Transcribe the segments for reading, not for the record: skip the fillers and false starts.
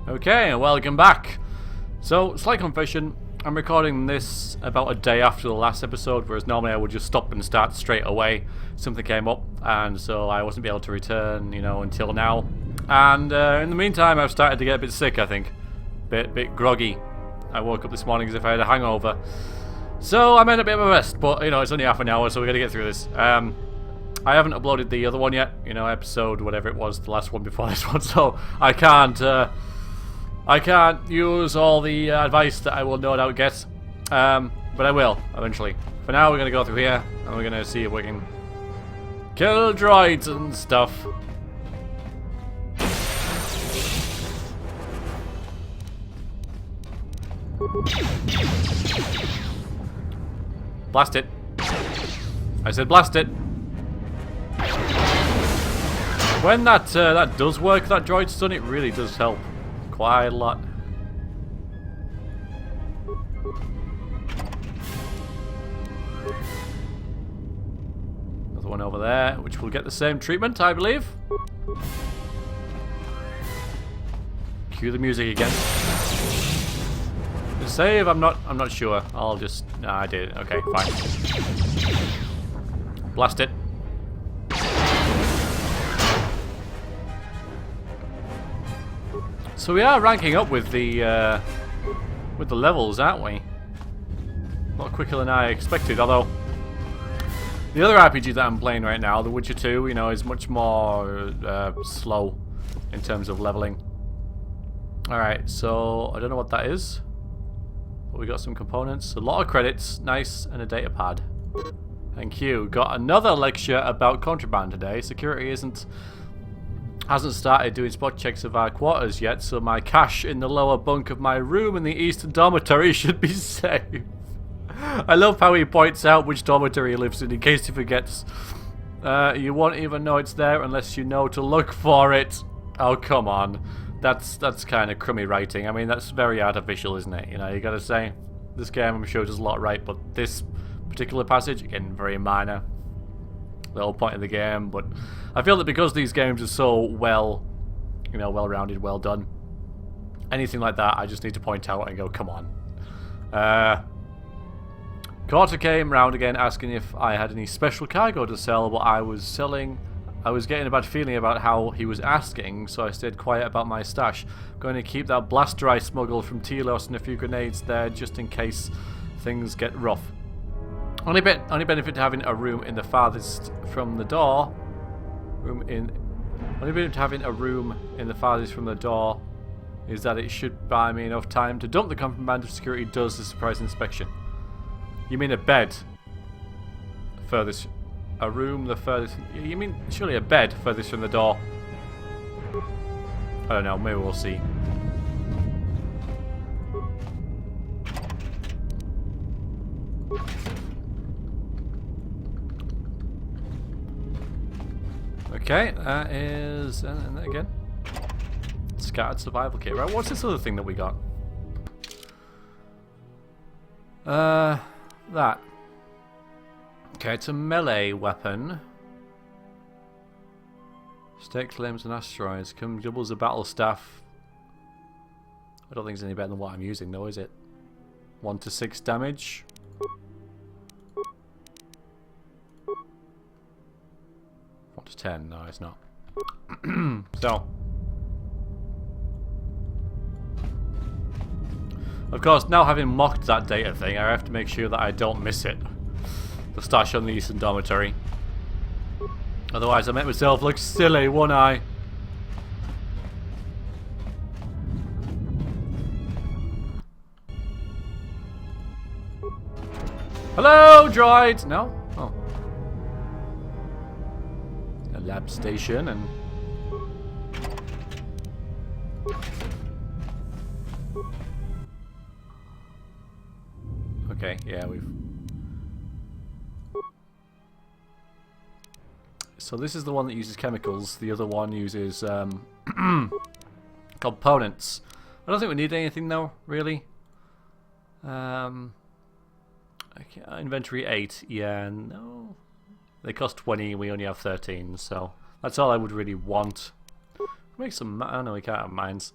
Okay, welcome back. So, slight confession, I'm recording this about a day after the last episode, whereas normally I would just stop and start straight away. Something came up, and so I wasn't able to return, until now. And in the meantime, I've started to get a bit sick, I think. Bit groggy. I woke up this morning as if I had a hangover. So, I'm in a bit of a rest, but, it's only half an hour, so we're gonna get through this. I haven't uploaded the other one yet, episode, whatever it was, the last one before this one, so I can't use all the advice that I will no doubt get, but I will, eventually. For now, we're going to go through here, and we're going to see if we can kill droids and stuff. Blast it. I said blast it. When that does work, that droid stun, it really does help quite a lot. Another one over there, which will get the same treatment, I believe. Cue the music again. The save, I'm not sure. I'll just I did it. Okay, fine. Blast it. So we are ranking up with the levels, aren't we? A lot quicker than I expected, although the other RPG that I'm playing right now, The Witcher 2, is much more slow in terms of leveling. Alright, so I don't know what that is, but we got some components, a lot of credits, nice, and a data pad. Thank you. Got another lecture about contraband today. Security hasn't started doing spot checks of our quarters yet, so my cash in the lower bunk of my room in the eastern dormitory should be safe. I love how he points out which dormitory he lives in case he forgets. You won't even know it's there unless you know to look for it. Oh, come on. That's kind of crummy writing. I mean, that's very artificial, isn't it? You gotta say, this game I'm sure does a lot right, but this particular passage, again, very minor. The whole point of the game, but I feel that because these games are so well-rounded, well done, anything like that I just need to point out and go, come on. KotOR2 came round again asking if I had any special cargo to sell, but I was getting a bad feeling about how he was asking, so I stayed quiet about my stash. I'm going to keep that blaster I smuggled from Telos and a few grenades there just in case things get rough. Only benefit to having a room in the farthest from the door. Only benefit to having a room in the farthest from the door is that it should buy me enough time to dump the contraband if security does the surprise inspection. You mean a bed? Furthest, a room the furthest. You mean surely a bed furthest from the door? I don't know. Maybe we'll see. Okay, that is, and again, scattered survival kit. Right, what's this other thing that we got? That. Okay, it's a melee weapon. Stake limbs and asteroids. Come doubles the battle staff. I don't think it's any better than what I'm using, though, is it? 1 to 6 damage. To 10, no, it's not. So, of course, now having mocked that data thing, I have to make sure that I don't miss it. The stash on the eastern dormitory. Otherwise, I make myself look silly, won't I? Hello, droid! No? Oh. Lab station and okay, yeah, so this is the one that uses chemicals, the other one uses components. I don't think we need anything though, really. Okay, inventory 8, yeah, no. They cost 20, we only have 13, so that's all I would really want. Make some, oh no, we can't have mines.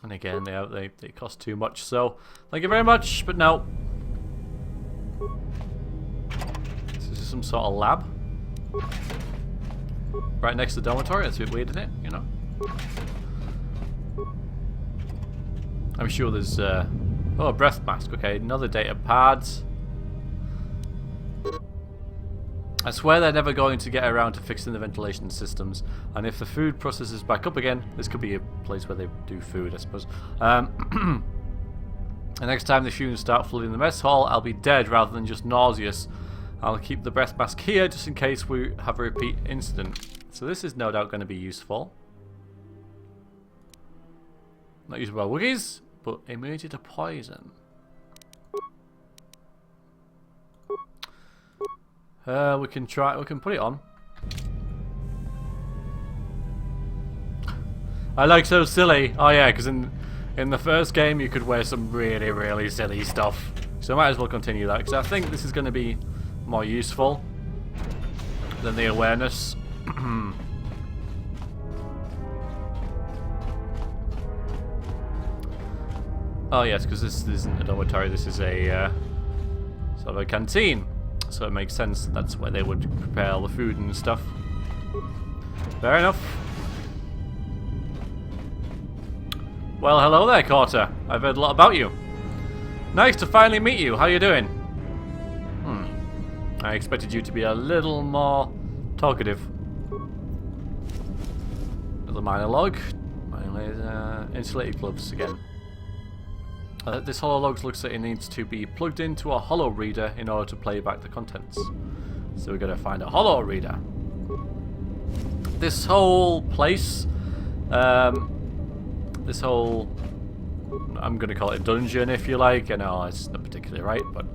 And again, they cost too much, so thank you very much, but no. This is some sort of lab. Right next to the dormitory, that's a bit weird, isn't it? You know? I'm sure there's, oh, a breath mask, okay, another data pad. I swear they're never going to get around to fixing the ventilation systems, and if the food processes back up again, this could be a place where they do food, I suppose. The next time the fumes start flooding the mess hall, I'll be dead rather than just nauseous. I'll keep the breath mask here just in case we have a repeat incident. So this is no doubt going to be useful. Not useful by Wookiees, but immune to poison. We can put it on. I like so silly. Oh yeah, because in the first game you could wear some really, really silly stuff. So I might as well continue that, because I think this is going to be more useful than the awareness. Oh yes, because this isn't a dormitory, this is a sort of a canteen. So it makes sense that that's where they would prepare all the food and stuff. Fair enough. Well, hello there, KotOR2. I've heard a lot about you. Nice to finally meet you. How you doing? I expected you to be a little more talkative. Another monologue. Insulated gloves again. This hololog looks like it needs to be plugged into a holo reader in order to play back the contents. So we're going to find a holo reader. This whole place, this whole, I'm going to call it dungeon if you like. I know it's not particularly right, but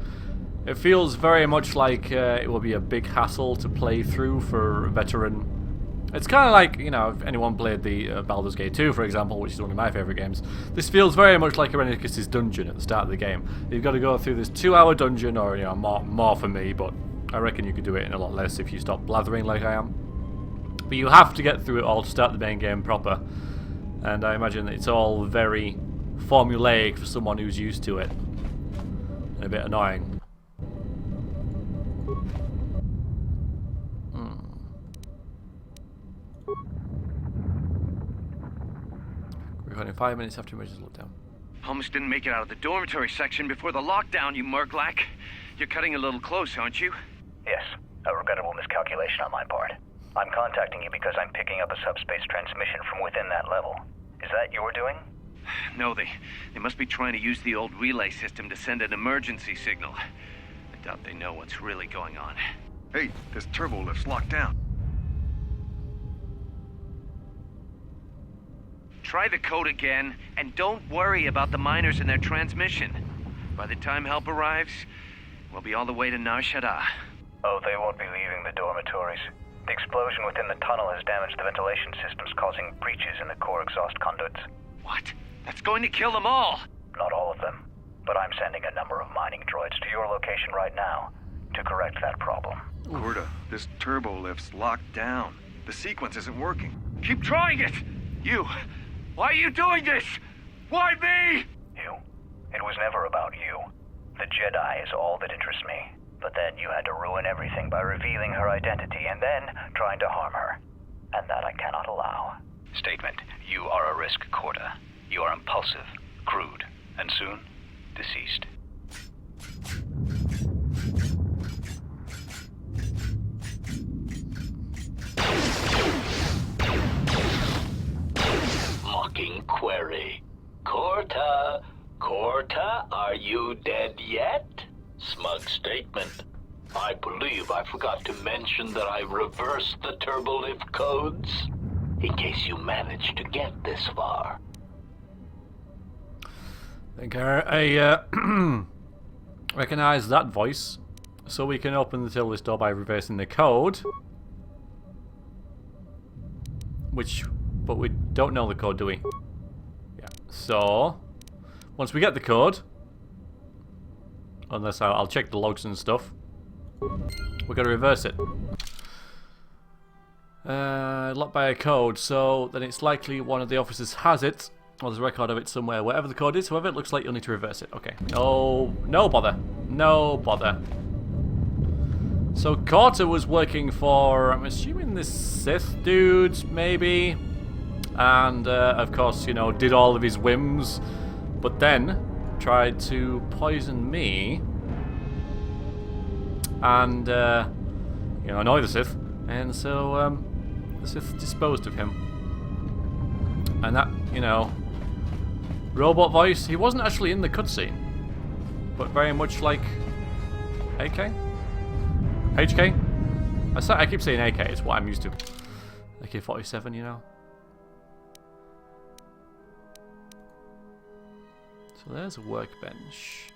it feels very much like it will be a big hassle to play through for a veteran. It's kind of like, you know, if anyone played the Baldur's Gate 2, for example, which is one of my favourite games, this feels very much like Irenicus' dungeon at the start of the game. You've got to go through this 2-hour dungeon, or, you know, more for me, but I reckon you could do it in a lot less if you stop blathering like I am. But you have to get through it all to start the main game proper, and I imagine that it's all very formulaic for someone who's used to it, and a bit annoying. Recording 5 minutes after emergency lockdown. Almost didn't make it out of the dormitory section before the lockdown, you murglack. You're cutting a little close, aren't you? Yes, a regrettable miscalculation on my part. I'm contacting you because I'm picking up a subspace transmission from within that level. Is that your doing? No, they must be trying to use the old relay system to send an emergency signal. I doubt they know what's really going on. Hey, this turbo lift's locked down. Try the code again, and don't worry about the miners and their transmission. By the time help arrives, we'll be all the way to Nar Shaddaa. Oh, they won't be leaving the dormitories. The explosion within the tunnel has damaged the ventilation systems, causing breaches in the core exhaust conduits. What? That's going to kill them all! Not all of them, but I'm sending a number of mining droids to your location right now to correct that problem. KotOR2, this turbo lift's locked down. The sequence isn't working. Keep trying it! You! Why are you doing this? Why me? You? It was never about you. The Jedi is all that interests me. But then you had to ruin everything by revealing her identity and then trying to harm her. And that I cannot allow. Statement. You are a risk, KotOR2. You are impulsive, crude, and soon, deceased. Mocking query. KotOR2, are you dead yet? Smug statement. I believe I forgot to mention that I reversed the turbolift codes, in case you managed to get this far. I think I recognize that voice, so we can open the till this door by reversing the code. But we don't know the code, do we? Yeah. So, once we get the code, unless I'll check the logs and stuff, we're gonna reverse it. Locked by a code, so then it's likely one of the officers has it, Well, there's a record of it somewhere. Whatever the code is, however, it looks like you'll need to reverse it. Okay. No bother. No bother. So KotOR2 was working for, I'm assuming, the Sith dudes, maybe? And, of course, you know, did all of his whims. But then tried to poison me. And, you know, annoy the Sith. And so, the Sith disposed of him. And that, you know... Robot voice, he wasn't actually in the cutscene, but very much like AK? HK? I keep saying AK, it's what I'm used to. AK-47, you know. So there's a workbench.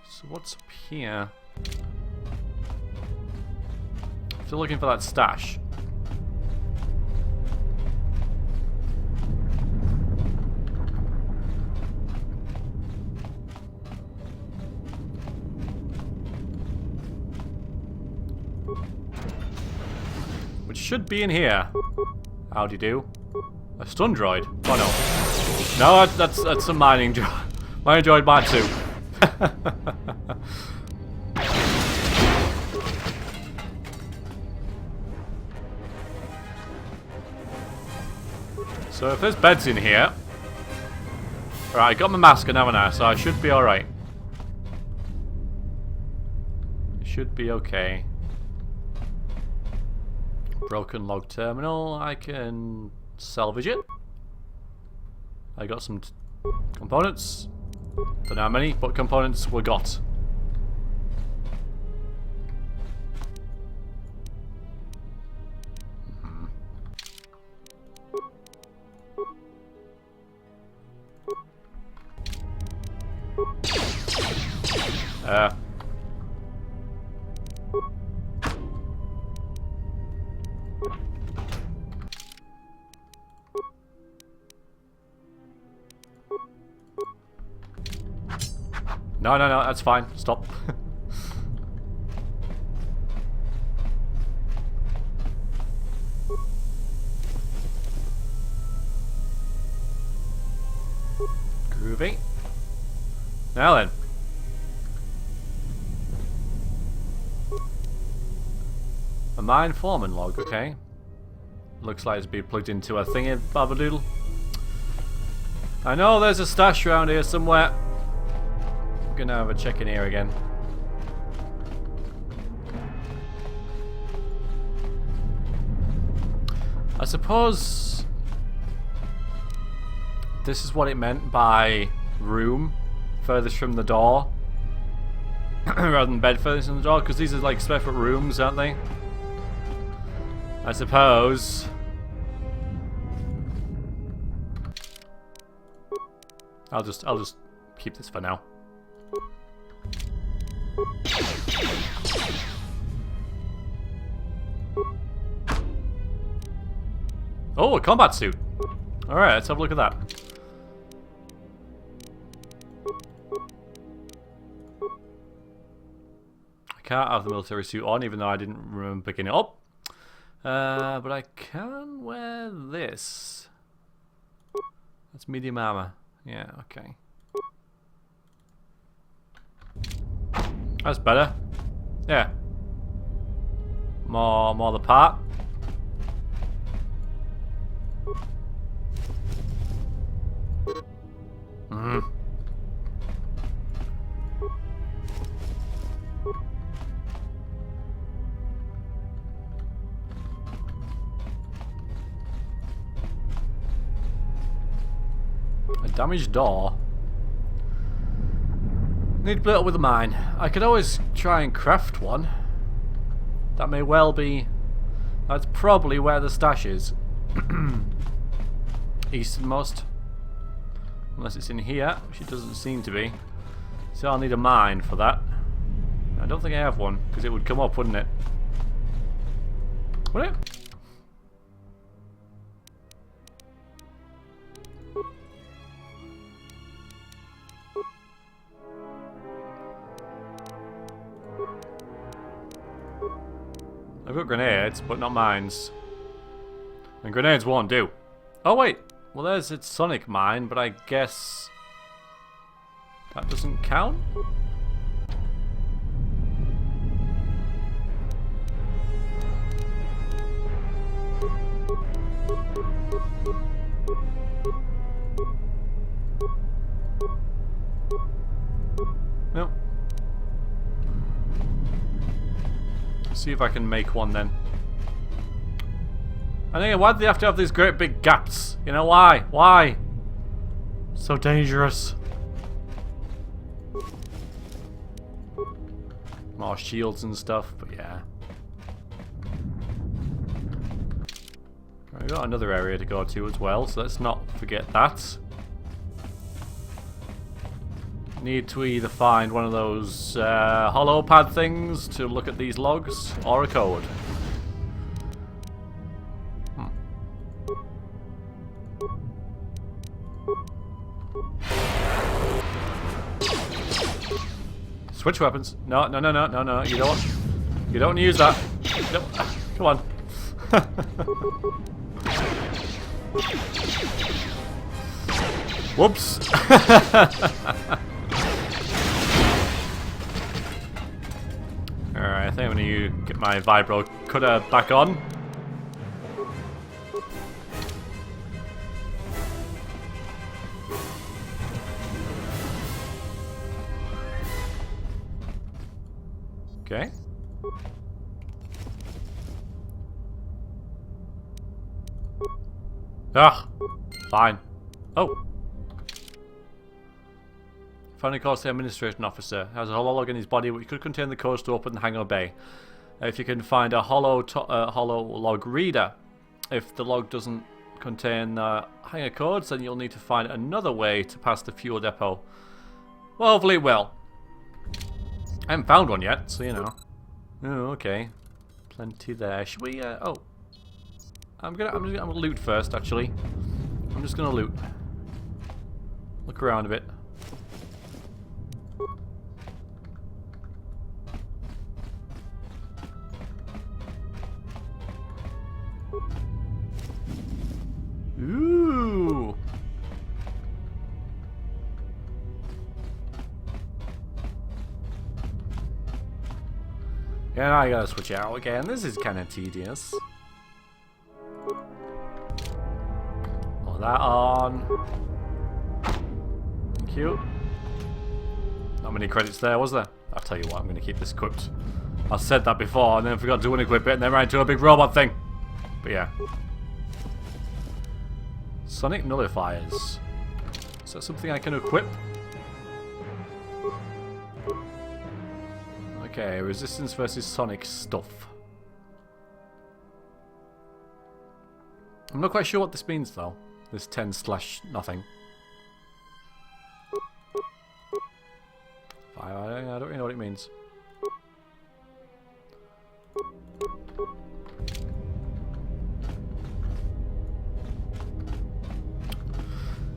So what's up here? Still looking for that stash. Which should be in here. Howdy do. A stun droid. Oh no. No, that's a mining droid. Mining droid mine too. So if there's beds in here. Right, I got my mask on, haven't I? So I should be alright. Should be okay. Broken log terminal, I can salvage it. I got some components. Don't know how many, but components were got. No, that's fine. Stop. Groovy. Now then. A mine foreman log, okay. Looks like it's been plugged into a thingy babadoodle. I know there's a stash around here somewhere. Gonna have a check in here again. I suppose this is what it meant by room furthest from the door rather than bed furthest from the door, because these are like separate rooms, aren't they? I suppose. I'll just keep this for now. Oh, a combat suit. Alright, let's have a look at that. I can't have the military suit on, even though I didn't remember picking it up. But I can wear this. That's medium armor. Yeah, okay. That's better. Yeah. More the part. A damaged door. Need to blow it up with a mine. I could always try and craft one. That may well be... That's probably where the stash is. Easternmost. Unless it's in here, which it doesn't seem to be. So I'll need a mine for that. I don't think I have one, because it would come up, wouldn't it? Would it? I've got grenades, but not mines. And grenades won't do. Oh wait, Well, there's its sonic mine, but I guess that doesn't count? No. See if I can make one then. I think, why do they have to have these great big gaps? You know, why? Why? So dangerous. More shields and stuff, but yeah. Right, we've got another area to go to as well, so let's not forget that. Need to either find one of those hollow pad things to look at these logs, or a code. Switch weapons. No, no, no, no, no, no. You don't want to use that. No. Come on. Whoops. Alright, I think I'm gonna get my vibro cutter back on. Okay. Ah, fine. Oh. Finally calls the administration officer. Has a hollow log in his body which could contain the codes to open the hangar bay. If you can find a hollow log reader. If the log doesn't contain hangar codes, then you'll need to find another way to pass the fuel depot. Well, hopefully it will. I haven't found one yet, so you know. Oh, okay. Plenty there. Should we? Oh, I'm gonna loot first. Actually, I'm just gonna loot. Look around a bit. Ooh. Yeah, I gotta switch out again. This is kind of tedious. Put that on. Thank you. Not many credits there, was there? I'll tell you what, I'm gonna keep this equipped. I said that before and then forgot to unequip it and then ran into a big robot thing. But yeah. Sonic nullifiers. Is that something I can equip? Okay, resistance versus sonic stuff. I'm not quite sure what this means though. This 10/nothing. I don't really know what it means.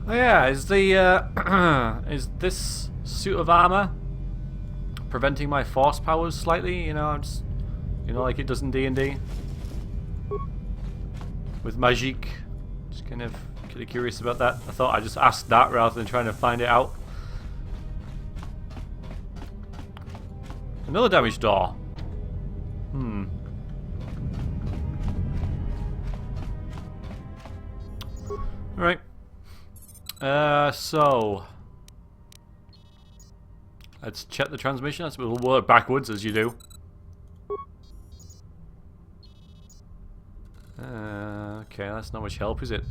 Oh yeah, is the is this suit of armor preventing my force powers slightly? You know, I'm just, you know, like it does in D&D with magique. Just kind of curious about that. I thought I'd just ask that rather than trying to find it out. Another damaged door. Alright. So let's check the transmission. We'll work backwards as you do. Okay, that's not much help, is it?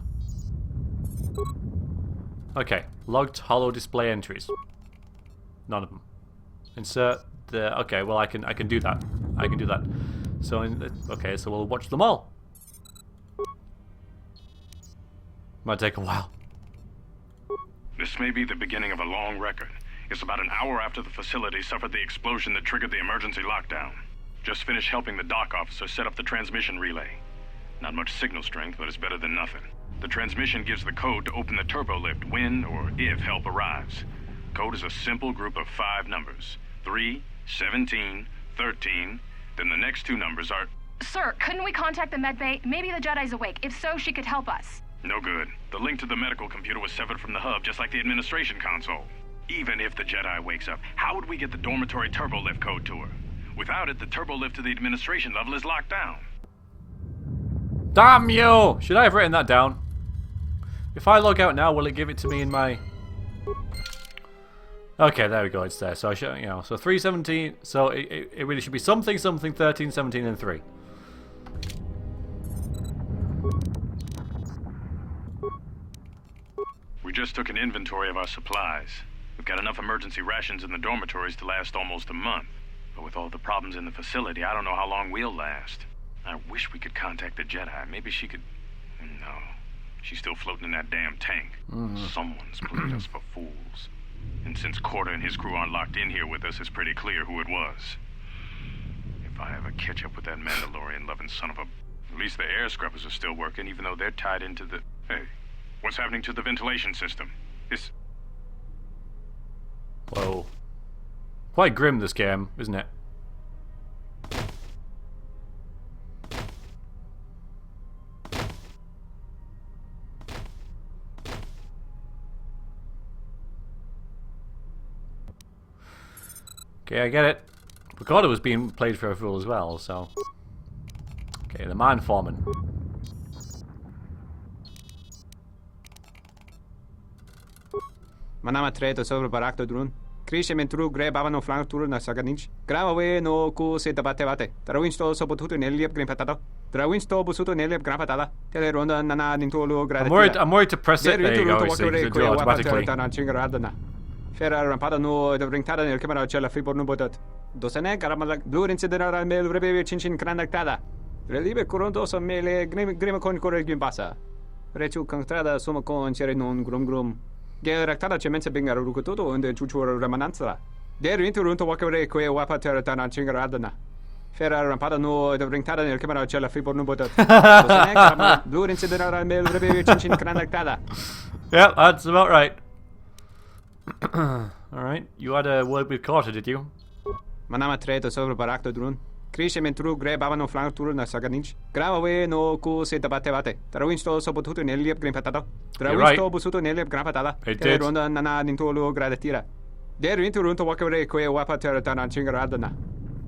Okay, logged hollow display entries. None of them. Insert the. Okay, well I can do that. I can do that. So okay, so we'll watch them all. Might take a while. This may be the beginning of a long record. It's about an hour after the facility suffered the explosion that triggered the emergency lockdown. Just finished helping the dock officer set up the transmission relay. Not much signal strength, but it's better than nothing. The transmission gives the code to open the turbo lift when or if help arrives. Code is a simple group of 5 numbers. 3, 17, 13, then the next 2 numbers are... Sir, couldn't we contact the med bay? Maybe the Jedi's awake. If so, she could help us. No good. The link to the medical computer was severed from the hub, just like the administration console. Even if the Jedi wakes up, how would we get the dormitory turbolift code to her? Without it, the turbolift to the administration level is locked down. Damn you! Should I have written that down? If I log out now, will it give it to me in my... Okay, there we go, it's there. So I should, so 317, so it really should be something, 13, 17, and 3. We just took an inventory of our supplies. We've got enough emergency rations in the dormitories to last almost a month. But with all the problems in the facility, I don't know how long we'll last. I wish we could contact the Jedi. Maybe she could... No. She's still floating in that damn tank. Someone's played us for fools. And since KotOR and his crew aren't locked in here with us, it's pretty clear who it was. If I ever catch up with that Mandalorian-loving son of a... At least the air scrubbers are still working, even though they're tied into the... Hey, what's happening to the ventilation system? Whoa. Quite grim, this game, isn't it? Okay, I get it. Forgot it was being played for a fool as well, so... Okay, the mine foreman. Manama treto sobre barakto drun. Krishe mentru gre babano flank tur na saganich. Grava we no ku se tabate bate. Trawinsto so potuto neliep green patado. Trawinsto busuto neliep gran patala. Tele ronda nana nintolo grada. I'm worried to press it. There you go, it do automatically. Ferra rampada no de ringtada nel camera cella fibor no botat. Dosane garamala blur incidera mel rebe chinchin cranactada. Relibe coronto so mele grima con corregim passa. Rechu contrada suma con cere non grum. Geractada cemense bingar rukutoto und chuchura remananza. Der interunto wakare que wapa terra chingaradana. Ferra rampada no de ringtada nel camera cella fibor no botat. Dosane garamala blur incidera mel rebe chinchin cranactada. Yeah, that's about right. Alright, you had a word with KotOR, did you? Manama treto sobre barakto drun. Krishe mentru gre babano flank tur na saganich. Grava we no ku se tabate bate. Trawinsto so potuto neliep green patado. Trawinsto busuto neliep gran patala. It did. Ronda nana nintolo gradatira. Der interunto wakare que wapa terra chingaradana.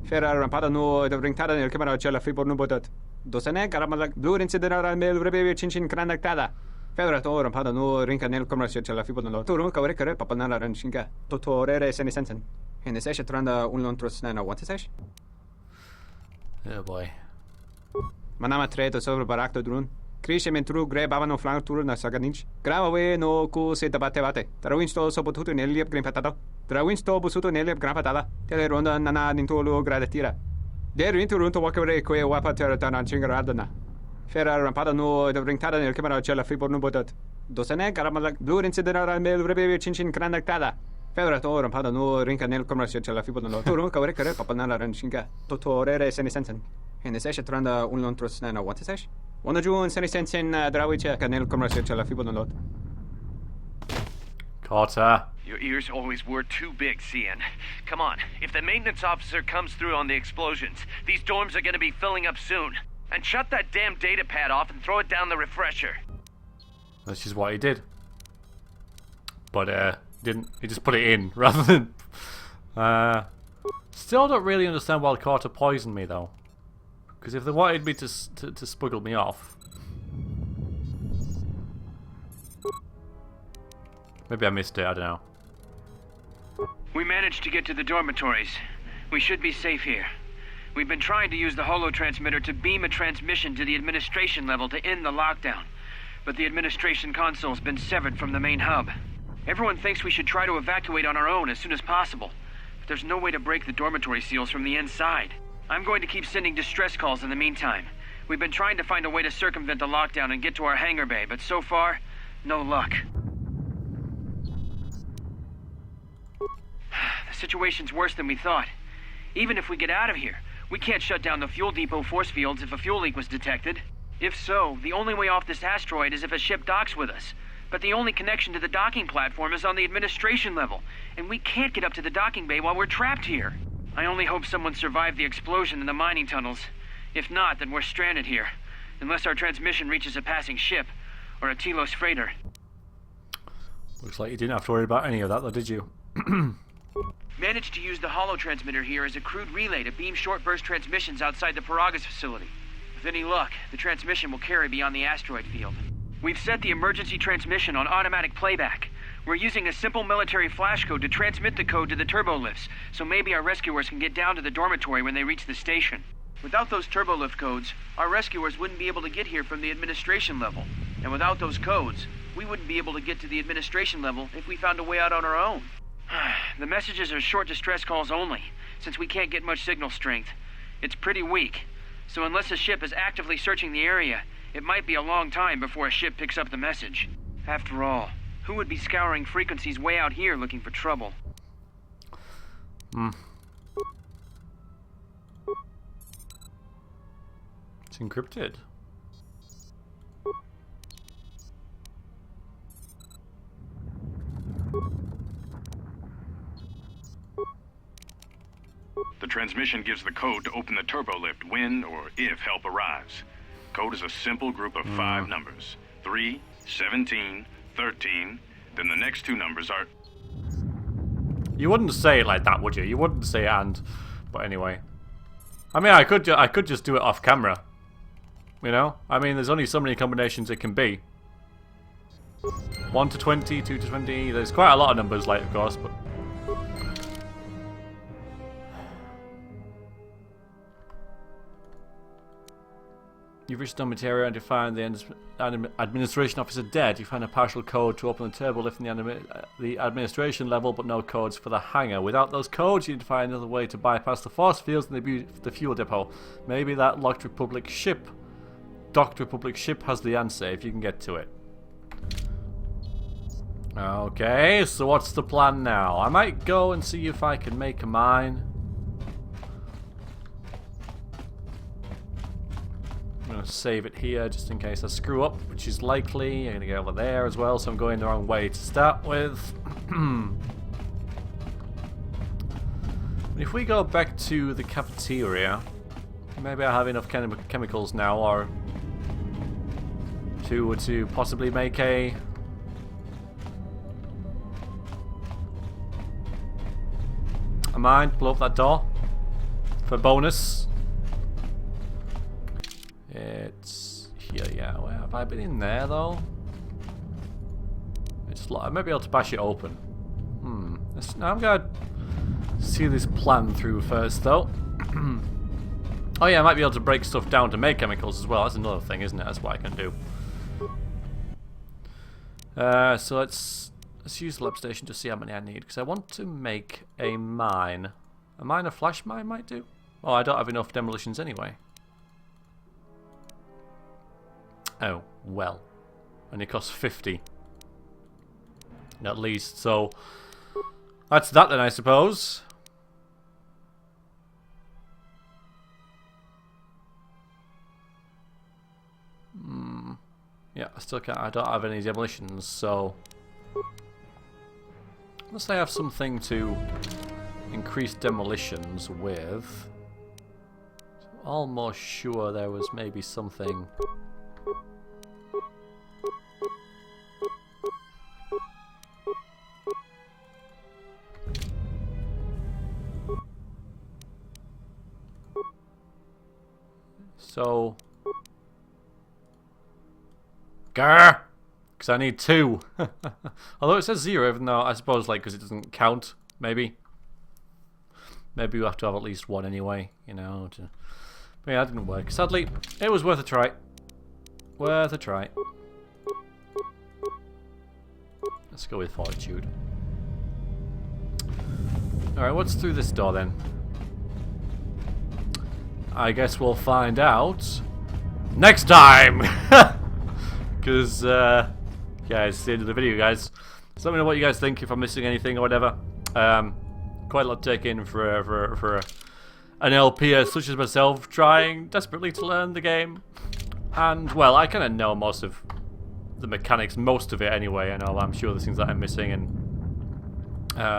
Ferra rampada no de ringtada nel camera cella fibor no botat. Dosane garamala blur incidera mel rebe chinchin cranactada. Fedra to rampada no rinca nel camera cella fibor no. Turu kavre kare papanala ranchinga. Totorere senisensen. In the session tranda un lontros nana what is Oh boy. Manama treto sobre barakto drun. Krishe mentru gre babano flank tur na saganich. Grava we no ku se tabate bate. Trawinsto so potuto neliep green patado. Trawinsto busuto neliep gran patala. Tele ronda nana nintolo gradatira. Der interunto wakare que wapa terra chingaradana. Ferra rampada no de ringtada nel camera cella fibor no botat. Dosane garamala blur incidera mel rebe chinchin cranactada. Fedra to rampada no rinca nel camera cella fibor no. Turu kavre kare papanala ranchinga. Totorere senisensen. In the session tranda un lontros nana what is One June senisensen drawiche nel camera cella fibor no. KotOR. Your ears always were too big, Cian. Come on, if the maintenance officer comes through on the explosions, these dorms are gonna be filling up soon. And shut that damn data pad off and throw it down the refresher. That's just what he did. But, didn't. He just put it in, rather than... Still don't really understand why KotOR poisoned me, though. Because if they wanted me to spuggle me off... Maybe I missed it, I don't know. We managed to get to the dormitories. We should be safe here. We've been trying to use the holo-transmitter to beam a transmission to the administration level to end the lockdown. But the administration console's been severed from the main hub. Everyone thinks we should try to evacuate on our own as soon as possible. But there's no way to break the dormitory seals from the inside. I'm going to keep sending distress calls in the meantime. We've been trying to find a way to circumvent the lockdown and get to our hangar bay, but so far, no luck. The situation's worse than we thought. Even if we get out of here, we can't shut down the fuel depot force fields if a fuel leak was detected. If so, the only way off this asteroid is if a ship docks with us. But the only connection to the docking platform is on the administration level, and we can't get up to the docking bay while we're trapped here. I only hope someone survived the explosion in the mining tunnels. If not, then we're stranded here. Unless our transmission reaches a passing ship, or a Telos freighter. Looks like you didn't have to worry about any of that, though, did you? Managed to use the holo transmitter here as a crude relay to beam short-burst transmissions outside the Paragas facility. With any luck, the transmission will carry beyond the asteroid field. We've set the emergency transmission on automatic playback. We're using a simple military flash code to transmit the code to the turbolifts, so maybe our rescuers can get down to the dormitory when they reach the station. Without those turbolift codes, our rescuers wouldn't be able to get here from the administration level. And without those codes, we wouldn't be able to get to the administration level if we found a way out on our own. The messages are short distress calls only, since we can't get much signal strength. It's pretty weak, so unless a ship is actively searching the area, it might be a long time before a ship picks up the message. After all, who would be scouring frequencies way out here looking for trouble? It's encrypted. The transmission gives the code to open the turbolift when or if help arrives. Code is a simple group of 5 numbers. 3, 17, 13. Then the next 2 numbers are... You wouldn't say it like that, would you? You wouldn't say and. But anyway. I mean, I could just do it off camera. You know? I mean, there's only so many combinations it can be. 1 to 20, 2 to 20. There's quite a lot of numbers, like, of course, but... You've reached the material and you find the administration officer dead. You find a partial code to open the turbolift in the administration level, but no codes for the hangar. Without those codes, you need to find another way to bypass the force fields in the fuel depot. Maybe that docked Republic ship has the answer if you can get to it. Okay, so what's the plan now? I might go and see if I can make a mine. I'm going to save it here just in case I screw up, which is likely. I'm going to go over there as well, so I'm going the wrong way to start with. If we go back to the cafeteria, maybe I have enough chemicals now, or to possibly make a mine. Blow up that door for bonus. It's here, yeah. Where have I been in there though? I might be able to bash it open. I'm gonna see this plan through first though. Oh yeah, I might be able to break stuff down to make chemicals as well. That's another thing, isn't it? That's what I can do. So let's use the lab station to see how many I need, because I want to make a mine. A flash mine might do. Oh, I don't have enough demolitions anyway. Oh, well. And it costs 50. At least, so... That's that then, I suppose. Yeah, I don't have any demolitions, so... Unless I have something to increase demolitions with... I'm almost sure there was maybe something... So... Grr! Because I need 2. Although it says 0, even though I suppose, like, because it doesn't count, maybe. Maybe you have to have at least 1 anyway, you know. But yeah, that didn't work. Sadly, it was worth a try. Worth a try. Let's go with Fortitude. Alright, what's through this door then? I guess we'll find out next time! Because, yeah, it's the end of the video, guys. So let me know what you guys think, if I'm missing anything or whatever. Quite a lot to take in for an LPer such as myself, trying desperately to learn the game. And, well, I kind of know most of the mechanics, most of it anyway. I know I'm sure there's things that I'm missing, and,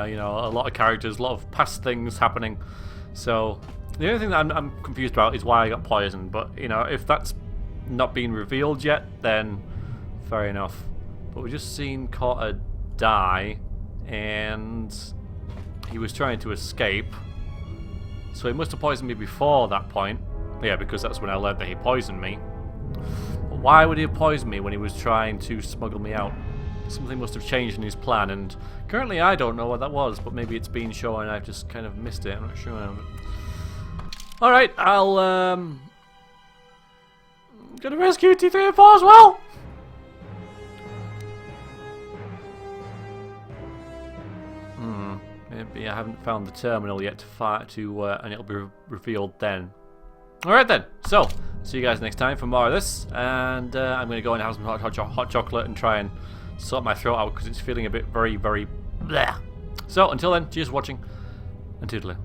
you know, a lot of characters, a lot of past things happening. So... The only thing that I'm confused about is why I got poisoned, but, you know, if that's not been revealed yet, then Fair enough. But we've just seen KotOR die, and he was trying to escape. So he must have poisoned me before that point. Yeah, because that's when I learned that he poisoned me. But why would he have poisoned me when he was trying to smuggle me out? Something must have changed in his plan, and currently I don't know what that was, but maybe it's been shown and I've just kind of missed it. I'm not sure. Alright, I'll gonna rescue T3 and 4 as well! Maybe I haven't found the terminal yet and it'll be revealed then. Alright then, so, see you guys next time for more of this, and I'm going to go and have some hot chocolate and try and sort my throat out because it's feeling a bit very, very bleh. So, until then, cheers for watching, and toodaloo.